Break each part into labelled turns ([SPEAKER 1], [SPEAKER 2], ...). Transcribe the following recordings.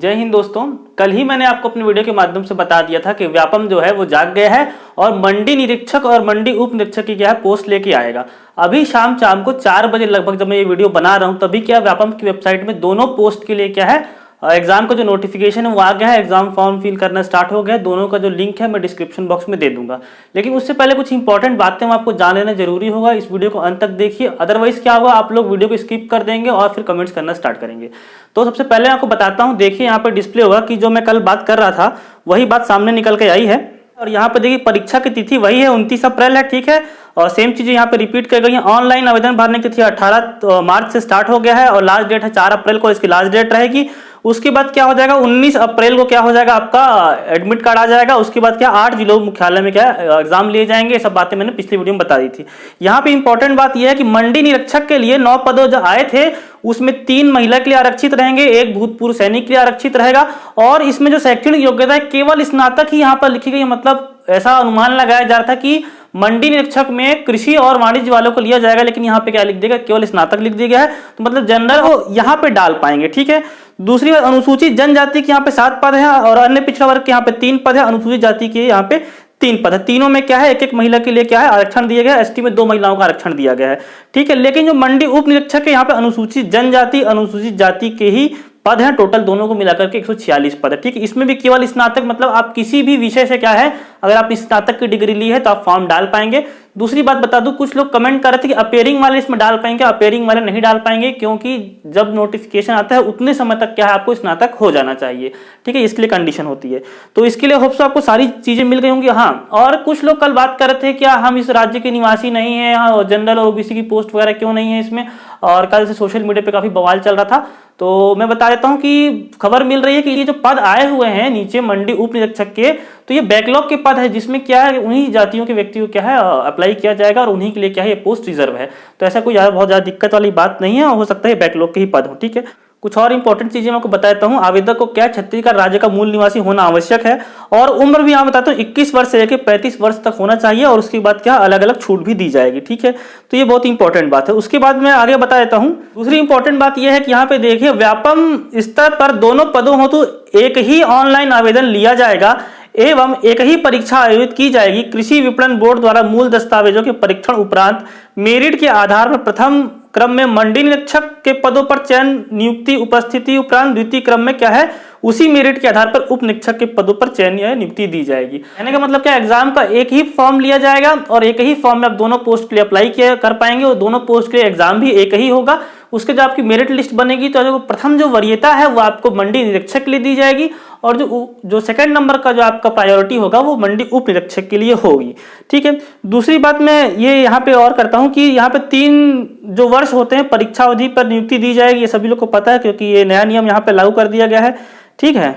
[SPEAKER 1] जय हिंद दोस्तों। कल ही मैंने आपको अपने वीडियो के माध्यम से बता दिया था कि व्यापम जो है वो जाग गया है और मंडी निरीक्षक और मंडी उप निरीक्षक की क्या है पोस्ट लेके आएगा। अभी शाम को 4 बजे लगभग जब मैं ये वीडियो बना रहा हूं तभी क्या व्यापम की वेबसाइट में दोनों पोस्ट के लिए क्या है एग्जाम का जो नोटिफिकेशन है वो आ गया है। एग्जाम फॉर्म फिल करना स्टार्ट हो गया है। दोनों का जो लिंक है मैं डिस्क्रिप्शन बॉक्स में दे दूंगा। लेकिन उससे पहले कुछ इंपॉर्टेंट बातें आपको जान लेना जरूरी होगा। इस वीडियो को अंत तक देखिए, अदरवाइज क्या होगा आप लोग वीडियो को स्किप कर देंगे और फिर कमेंट्स करना स्टार्ट करेंगे। तो सबसे पहले आपको बताता हूँ, देखिए यहाँ पे डिस्प्ले होगा कि जो मैं कल बात कर रहा था वही बात सामने निकल के आई है। और यहाँ पे देखिए परीक्षा की तिथि वही है, 29 अप्रैल है, ठीक है। और सेम चीजें यहाँ पे रिपीट कर गई है। ऑनलाइन आवेदन भरने की तिथि 18 मार्च से स्टार्ट हो गया है और लास्ट डेट है 4 अप्रैल को इसकी लास्ट डेट रहेगी। उसके बाद क्या हो जाएगा 19 अप्रैल को क्या हो जाएगा आपका एडमिट कार्ड आ जाएगा। उसके बाद क्या 8 जिलों मुख्यालय में क्या एग्जाम लिए जाएंगे। ये सब बातें मैंने पिछली वीडियो में बता दी थी। यहाँ पे इंपॉर्टेंट बात यह है कि मंडी निरीक्षक के लिए 9 पद जो आए थे उसमें 3 महिला के लिए आरक्षित रहेंगे, 1 भूतपूर्व सैनिक के लिए आरक्षित रहेगा। और इसमें जो शैक्षणिक योग्यता है केवल स्नातक ही यहाँ पर लिखी गई। मतलब ऐसा अनुमान लगाया जा रहा था कि मंडी निरीक्षक में कृषि और वाणिज्य वालों को लिया जाएगा, लेकिन यहाँ पे क्या लिख दिया केवल स्नातक लिख दिया गया है। तो मतलब जनरल वो यहाँ पे डाल पाएंगे, ठीक है। दूसरी बात, अनुसूचित जनजाति के यहाँ पे 7 पद है और अन्य पिछड़ा वर्ग के यहाँ पे 3 पद है। अनुसूचित जाति के यहाँ पे 3 पद है। तीनों में क्या है एक महिला के लिए क्या है आरक्षण दिया गया है। एसटी में 2 महिलाओं का आरक्षण दिया गया है, ठीक है। लेकिन जो मंडी उप निरीक्षक है यहाँ पे अनुसूचित जनजाति अनुसूचित जाति के ही पद हैं। टोटल दोनों को मिलाकर के 146 पद है, ठीक है। इसमें भी केवल स्नातक, मतलब आप किसी भी विषय से क्या है अगर आप स्नातक की डिग्री ली है तो आप फॉर्म डाल पाएंगे। दूसरी बात बता दूं, कुछ लोग कमेंट कर रहे थे कि अपेयरिंग वाले इसमें डाल पाएंगे। अपेयरिंग वाले नहीं डाल पाएंगे क्योंकि जब नोटिफिकेशन आता है उतने समय तक क्या है आपको स्नातक हो जाना चाहिए, ठीक है। इसके लिए कंडीशन होती है। तो इसके लिए होप्स आपको सारी चीजें मिल गई होंगी। हाँ, और कुछ लोग कल बात कर रहे थे क्या हम इस राज्य के निवासी नहीं है, हाँ जनरल और ओबीसी की पोस्ट वगैरह क्यों नहीं है इसमें। और कल से सोशल मीडिया पे काफी बवाल चल रहा था। तो मैं बता देता हूं कि खबर मिल रही है कि ये जो पद आए हुए हैं नीचे मंडी उप निरीक्षक के, तो ये बैकलॉग के पद है जिसमें क्या है उन्हीं जातियों के व्यक्तियों को क्या है अप्लाई किया जाएगा और उन्हीं के लिए क्या है ये पोस्ट रिजर्व है। तो ऐसा कोई बहुत ज्यादा दिक्कत वाली बात नहीं है, हो सकता है बैकलॉग के ही पद हो, ठीक है। कुछ और इंपॉर्टेंट चीजें मैं आपको बताता हूं। आवेदक को क्या छत्तीसगढ़ राज्य का मूल निवासी होना आवश्यक है और उम्र भी यहाँ बताता हूँ 21 वर्ष से लेकर 35 वर्ष तक होना चाहिए। और उसके बाद क्या अलग अलग छूट भी दी जाएगी, ठीक है। तो ये बहुत इंपॉर्टेंट बात है। उसके बाद मैं आगे बता देता हूँ। दूसरी इंपॉर्टेंट बात यह है कि यहाँ पे देखिए व्यापम स्तर पर दोनों पदों हो तो एक ही ऑनलाइन आवेदन लिया जाएगा एवं एक ही परीक्षा आयोजित की जाएगी। कृषि विपणन बोर्ड द्वारा मूल दस्तावेजों के परीक्षण उपरांत मेरिट के आधार पर प्रथम क्रम में मंडी निरीक्षक के पदों पर चयन नियुक्ति उपस्थिति उपरांत द्वितीय क्रम में क्या है उसी मेरिट के आधार पर उप निरीक्षक के पदों पर चयन या नियुक्ति दी जाएगी। कहने का मतलब क्या एग्जाम का एक ही फॉर्म लिया जाएगा और एक ही फॉर्म में आप दोनों पोस्ट के लिए अप्लाई कर पाएंगे और दोनों पोस्ट के लिए एग्जाम भी एक ही होगा। उसके जो आपकी मेरिट लिस्ट बनेगी तो जो प्रथम जो वरीयता है वो आपको मंडी निरीक्षक के लिए दी जाएगी और जो सेकंड नंबर का जो आपका प्रायोरिटी होगा वो मंडी उप निरीक्षक के लिए होगी, ठीक है। दूसरी बात मैं ये यहाँ पे और करता हूँ कि यहाँ पे 3 जो वर्ष होते हैं परीक्षा अवधि पर नियुक्ति दी जाएगी। ये सभी लोग को पता है क्योंकि ये नया नियम यहाँ पे लागू कर दिया गया है, ठीक है।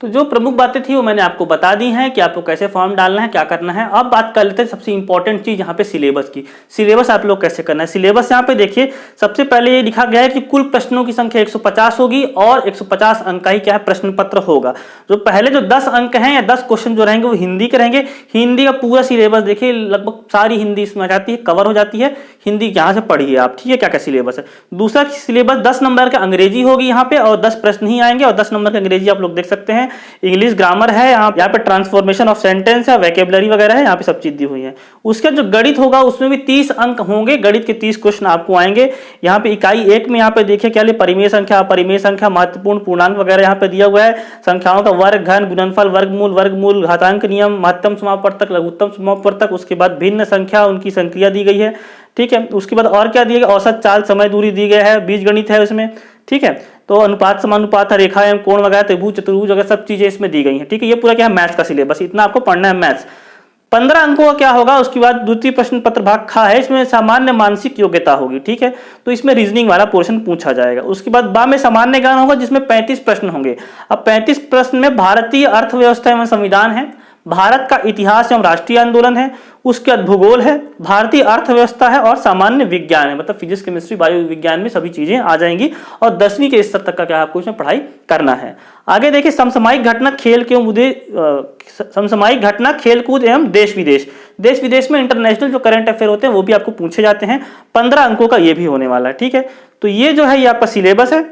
[SPEAKER 1] तो जो प्रमुख बातें थी वो मैंने आपको बता दी हैं कि आपको कैसे फॉर्म डालना है, क्या करना है। अब बात कर लेते हैं सबसे इंपॉर्टेंट चीज यहाँ पे सिलेबस की। सिलेबस आप लोग कैसे करना है। सिलेबस यहाँ पे देखिए सबसे पहले ये लिखा गया है कि कुल प्रश्नों की संख्या 150 होगी और 150 अंक का ही क्या है प्रश्न पत्र होगा। जो पहले जो 10 अंक हैं या 10 क्वेश्चन जो रहेंगे वो हिंदी के रहेंगे। हिंदी का पूरा सिलेबस देखिए लगभग सारी हिंदी इसमें आ जाती है, कवर हो जाती है। हिंदी यहाँ से पढ़िए आप, ठीक है, क्या क्या सिलेबस है। दूसरा सिलेबस 10 नंबर का अंग्रेजी होगी यहाँ पे और 10 प्रश्न ही आएंगे और 10 नंबर का अंग्रेजी आप लोग देख सकते हैं। इंग्लिश ग्रामर है यहाँ पे ट्रांसफॉर्मेशन ऑफ सेंटेंस है, वोकैबुलरी वगैरह है, यहाँ पे सब चीज दी हुई है। उसका जो गणित होगा उसमें भी 30 अंक होंगे। गणित के 30 क्वेश्चन आपको आएंगे। यहाँ पे इकाई 1 में यहाँ पे देखिए क्या परिमेय संख्या अपरिमेय संख्या महत्वपूर्ण पूर्णांक वगैरह यहाँ पे दिया हुआ है। संख्याओं का वर्ग घन गुणनफल वर्गमूल घातांक नियम महत्तम समापवर्तक लघुत्तम समापवर्तक। उसके बाद भिन्न संख्या उनकी संक्रिया दी गई है, ठीक है। उसके बाद और क्या दिया गया औसत चाल समय दूरी दी गया है, बीजगणित है उसमें, ठीक है। तो अनुपात समानुपात है, रेखा एवं कोण वगैरह त्रिभुज चतुर्भुज वगैरह सब चीजें इसमें दी गई हैं, ठीक है। ये पूरा क्या है मैथ्स का सिलेबस, इतना आपको पढ़ना है मैथ्स। 15 अंकों का क्या होगा। उसके बाद द्वितीय प्रश्न पत्र भाग खा है, इसमें सामान्य मानसिक योग्यता होगी, ठीक है। तो इसमें रीजनिंग वाला पोर्शन पूछा जाएगा। उसके बाद बा में सामान्य ज्ञान होगा जिसमें 35 प्रश्न होंगे। अब 35 प्रश्न में भारतीय अर्थव्यवस्था एवं संविधान है, भारत का इतिहास एवं राष्ट्रीय आंदोलन है, उसके बाद भूगोल है, भारतीय अर्थव्यवस्था है और सामान्य विज्ञान है। मतलब फिजिक्स केमिस्ट्री बायो विज्ञान में सभी चीजें आ जाएंगी और 10वीं के स्तर तक का क्या आपको इसमें पढ़ाई करना है। आगे देखिए समसामयिक घटना समसामयिक घटना खेलकूद एवं देश विदेश में इंटरनेशनल जो करंट अफेयर होते हैं वो भी आपको पूछे जाते हैं। 15 अंकों का ये भी होने वाला है, ठीक है। तो ये जो है ये आपका सिलेबस है।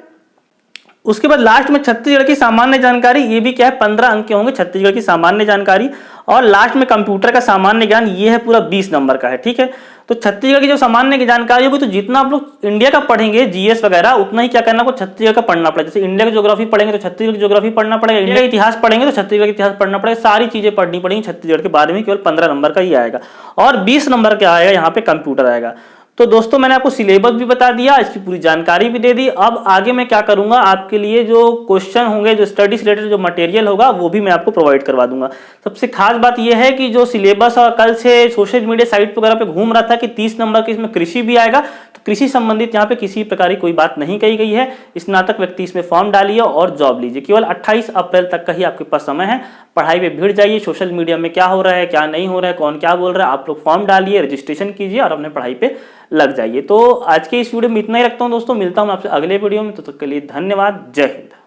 [SPEAKER 1] उसके बाद लास्ट में छत्तीसगढ़ की सामान्य जानकारी, ये भी क्या है 15 अंक के होंगे छत्तीसगढ़ की सामान्य जानकारी। और लास्ट में कंप्यूटर का सामान्य ज्ञान, ये है पूरा 20 नंबर का है, ठीक है। तो छत्तीसगढ़ की जो सामान्य जानकारी होगी, तो जितना आप लोग इंडिया का पढ़ेंगे जीएस वगैरह, उतना ही क्या करना आपको छत्तीसगढ़ का पढ़ना पड़ेगा। जैसे इंडिया की ज्योग्राफी पढ़ेंगे तो छत्तीसगढ़ की ज्योग्राफी पढ़ना पड़ेगा, इंडिया का इतिहास पढ़ेंगे तो छत्तीसगढ़ का इतिहास पढ़ना पड़ेगा। सारी चीजें पढ़नी पड़ेंगी छत्तीसगढ़ के बारे में। केवल 15 नंबर का ही आएगा और 20 नंबर का आएगा यहाँ पे कंप्यूटर आएगा। तो दोस्तों मैंने आपको सिलेबस भी बता दिया, इसकी पूरी जानकारी भी दे दी। अब आगे मैं क्या करूंगा, आपके लिए जो क्वेश्चन होंगे, जो स्टडी से रिलेटेड जो मटेरियल होगा, वो भी मैं आपको प्रोवाइड करवा दूंगा। सबसे खास बात यह है कि जो सिलेबस और कल से सोशल मीडिया साइट वगैरह पे घूम रहा था कि 30 नंबर के इसमें कृषि भी आएगा, तो कृषि संबंधित यहाँ पे किसी प्रकार की कोई बात नहीं कही गई है। स्नातक व्यक्ति इसमें फॉर्म डालिए और जॉब लीजिए। केवल 28 अप्रैल तक का ही आपके पास समय है। पढ़ाई पे भिड़ जाइए, सोशल मीडिया में क्या हो रहा है क्या नहीं हो रहा है, कौन क्या बोल रहा है, आप लोग फॉर्म डालिए, रजिस्ट्रेशन कीजिए और अपने पढ़ाई पे लग जाइए। तो आज के इस वीडियो में इतना ही रखता हूं दोस्तों, मिलता हूं आपसे अगले वीडियो में। तो तक के लिए धन्यवाद, जय हिंद।